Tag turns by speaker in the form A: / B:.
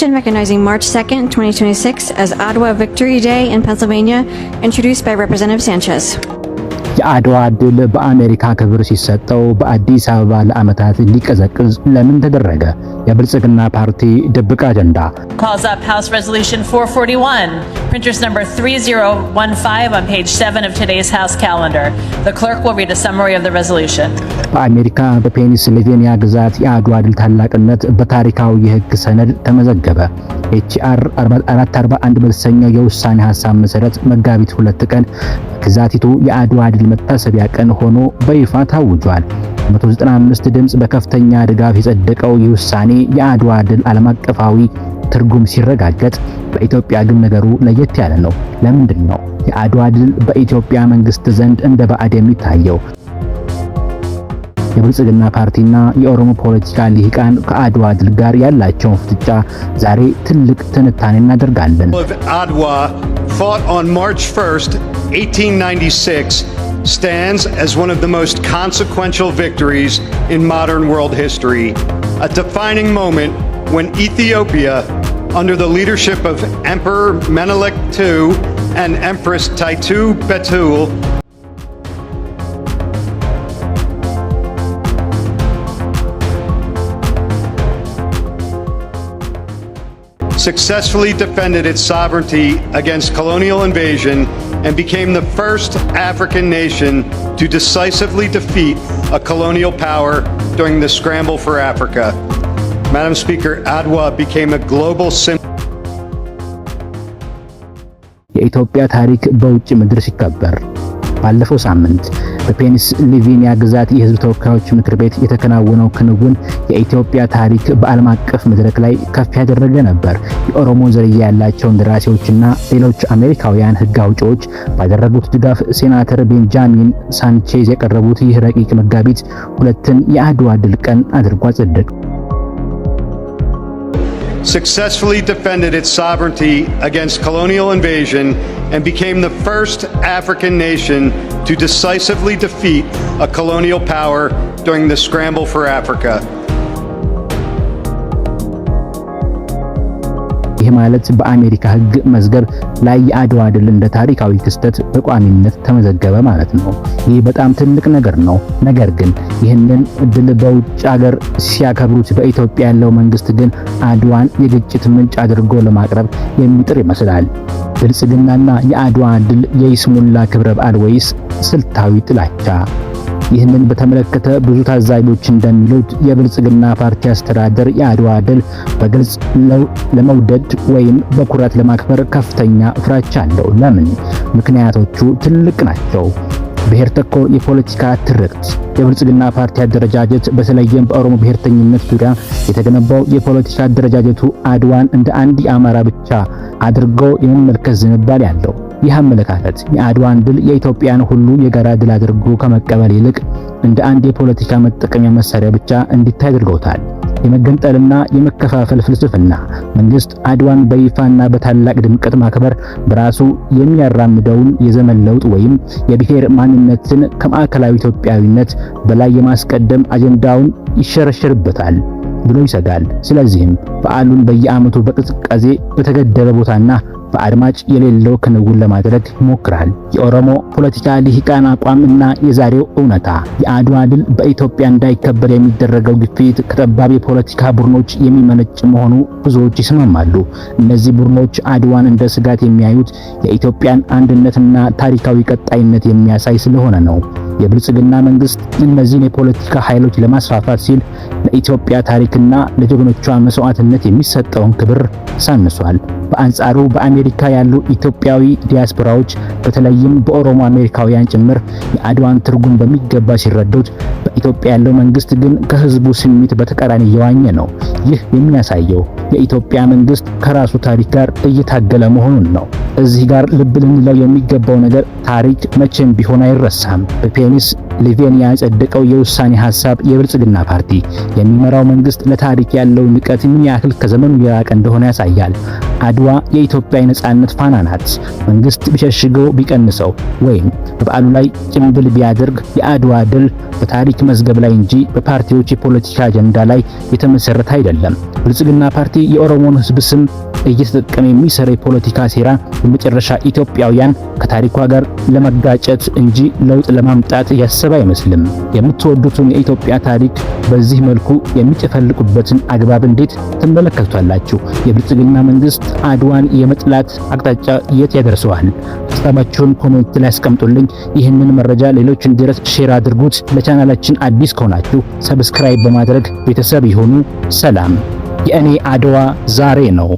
A: resolution recognizing March 2nd, 2026 as Adwa Victory Day in Pennsylvania, introduced by Representative Sanchez.
B: የአድዋ ድል በአሜሪካ ክብር ሲሰጠው በአዲስ አበባ ለዓመታት ሊቀዘቅዝ ለምን ተደረገ? የብልጽግና ፓርቲ ድብቅ አጀንዳ።
C: Calls up House Resolution 441, printers number 3015 on page 7 of today's House calendar. The clerk will read a summary of the resolution.
B: በአሜሪካ በፔንሲልቬኒያ ግዛት የአድዋ ድል ታላቅነት በታሪካዊ የሕግ ሰነድ ተመዘገበ። HR 441 በተሰኘው የውሳኔ ሐሳብ መሰረት መጋቢት 2 ቀን ግዛቲቱ የአድዋ ድል መታሰቢያ ቀን ሆኖ በይፋ ታውጇል። 195 ድምጽ በከፍተኛ ድጋፍ የጸደቀው ይህ ውሳኔ የአድዋ ድል ዓለም አቀፋዊ ትርጉም ሲረጋገጥ፣ በኢትዮጵያ ግን ነገሩ ለየት ያለ ነው። ለምንድን ነው የአድዋ ድል በኢትዮጵያ መንግስት ዘንድ እንደ ባዕድ የሚታየው? የብልጽግና ፓርቲና የኦሮሞ ፖለቲካ ሊቃን ከአድዋ ድል ጋር ያላቸውን ፍጥጫ ዛሬ ትልቅ ትንታኔ እናደርጋለን።
D: Adwa fought on March 1st, 1896 stands as one of the most consequential victories in modern world history, a defining moment when Ethiopia, under the leadership of Emperor Menelik II and Empress Taitu Betul, successfully defended its sovereignty against colonial invasion and became the first African nation to decisively defeat a colonial power during the scramble for Africa. Madam Speaker, Adwa became a global symbol.
B: የኢትዮጵያ ታሪክ በውጭ ምድር ሲከበር ባለፈው ሳምንት በፔንሲልቬኒያ ግዛት የሕዝብ ተወካዮች ምክር ቤት የተከናወነው ክንውን የኢትዮጵያ ታሪክ በዓለም አቀፍ መድረክ ላይ ከፍ ያደረገ ነበር። የኦሮሞ ዝርያ ያላቸው እንደራሴዎችና ሌሎች አሜሪካውያን ሕግ አውጪዎች ባደረጉት ድጋፍ ሴናተር ቤንጃሚን ሳንቼዝ ያቀረቡት ይህ ረቂቅ መጋቢት 2ን የአድዋ ድል ቀን አድርጎ አጸደቀ።
D: Successfully defended its sovereignty against colonial invasion and became the first African nation to decisively defeat a colonial power during the scramble for Africa. ይህ ማለት በአሜሪካ ሕግ መዝገብ ላይ የአድዋ ድል እንደ ታሪካዊ ክስተት በቋሚነት ተመዘገበ ማለት ነው። ይህ በጣም ትልቅ ነገር ነው። ነገር ግን ይህንን ድል በውጭ ሀገር ሲያከብሩት በኢትዮጵያ ያለው መንግስት ግን አድዋን የግጭት ምንጭ አድርጎ ለማቅረብ የሚጥር ይመስላል። ብልጽግናና የአድዋ ድል የይስሙላ ክብረ በዓል ወይስ ስልታዊ ጥላቻ? ይህንን በተመለከተ ብዙ ታዛቢዎች እንደሚሉት የብልጽግና ፓርቲ አስተዳደር የአድዋ ድል በግልጽ ለመውደድ ወይም በኩራት ለማክበር ከፍተኛ ፍራቻ አለው። ለምን? ምክንያቶቹ ትልቅ ናቸው። ብሔር ተኮር የፖለቲካ ትርክት። የብልጽግና ፓርቲ አደረጃጀት በተለይም በኦሮሞ ብሔርተኝነት ዙሪያ የተገነባው የፖለቲካ አደረጃጀቱ አድዋን እንደ አንድ የአማራ ብቻ አድርጎ የመመልከት ዝንባሌ ያለው። ይህ አመለካከት የአድዋን ድል የኢትዮጵያን ሁሉ የጋራ ድል አድርጎ ከመቀበል ይልቅ እንደ አንድ የፖለቲካ መጠቀሚያ መሳሪያ ብቻ እንዲታይ አድርገውታል። የመገንጠልና የመከፋፈል ፍልስፍና መንግስት አድዋን በይፋና በታላቅ ድምቀት ማክበር በራሱ የሚያራምደውን የዘመን ለውጥ ወይም የብሔር ማንነትን ከማዕከላዊ ኢትዮጵያዊነት በላይ የማስቀደም አጀንዳውን ይሸረሸርበታል ብሎ ይሰጋል። ስለዚህም በዓሉን በየዓመቱ በቅዝቃዜ በተገደበ ቦታና በአድማጭ የሌለው ክንውን ለማድረግ ይሞክራል። የኦሮሞ ፖለቲካ ሊቃን አቋምና የዛሬው እውነታ። የአድዋ ድል በኢትዮጵያ እንዳይከበር የሚደረገው ግፊት ከጠባብ የፖለቲካ ቡድኖች የሚመነጭ መሆኑ ብዙዎች ይስማማሉ። እነዚህ ቡድኖች አድዋን እንደ ስጋት የሚያዩት የኢትዮጵያን አንድነትና ታሪካዊ ቀጣይነት የሚያሳይ ስለሆነ ነው። የብልጽግና መንግስት እነዚህን የፖለቲካ ኃይሎች ለማስፋፋት ሲል ለኢትዮጵያ ታሪክና ለጀግኖቿ መስዋዕትነት የሚሰጠውን ክብር ሳንሷል። በአንጻሩ በአሜሪካ ያሉ ኢትዮጵያዊ ዲያስፖራዎች በተለይም በኦሮሞ አሜሪካውያን ጭምር የአድዋን ትርጉም በሚገባ ሲረዱት፣ በኢትዮጵያ ያለው መንግስት ግን ከህዝቡ ስሜት በተቃራኒ እየዋኘ ነው። ይህ የሚያሳየው የኢትዮጵያ መንግስት ከራሱ ታሪክ ጋር እየታገለ መሆኑን ነው። እዚህ ጋር ልብ ልንለው የሚገባው ነገር ታሪክ መቼም ቢሆን አይረሳም። በፔንሲልቬኒያ የጸደቀው የውሳኔ ሐሳብ የብልጽግና ፓርቲ የሚመራው መንግስት ለታሪክ ያለው ንቀት ምን ያህል ከዘመኑ የራቀ እንደሆነ ያሳያል።
B: አድዋ የኢትዮጵያ የነጻነት ፋና ናት። መንግስት ቢሸሽገው ቢቀንሰው ወይም በበዓሉ ላይ ጭምብል ቢያደርግ የአድዋ ድል በታሪክ መዝገብ ላይ እንጂ በፓርቲዎች የፖለቲካ አጀንዳ ላይ የተመሰረተ አይደለም። ብልጽግና ፓርቲ የኦሮሞን ሕዝብ ስም እየተጠቀመ የሚሰራ የፖለቲካ ሴራ በመጨረሻ ኢትዮጵያውያን ከታሪኳ ጋር ለመጋጨት እንጂ ለውጥ ለማምጣት ያሰበ አይመስልም። የምትወዱትን የኢትዮጵያ ታሪክ በዚህ መልኩ የሚጨፈልቁበትን አግባብ እንዴት ትመለከቱታላችሁ? የብልጽግና መንግስት አድዋን የመጥላት አቅጣጫ የት ያደርሰዋል? ሀሳባችሁን ኮሜንት ላይ አስቀምጡልኝ። ይህንን መረጃ ሌሎች እንዲደርስ ሼር አድርጉት። ለቻናላችን አዲስ ከሆናችሁ ሰብስክራይብ በማድረግ ቤተሰብ ይሁኑ። ሰላም። የእኔ አድዋ ዛሬ ነው።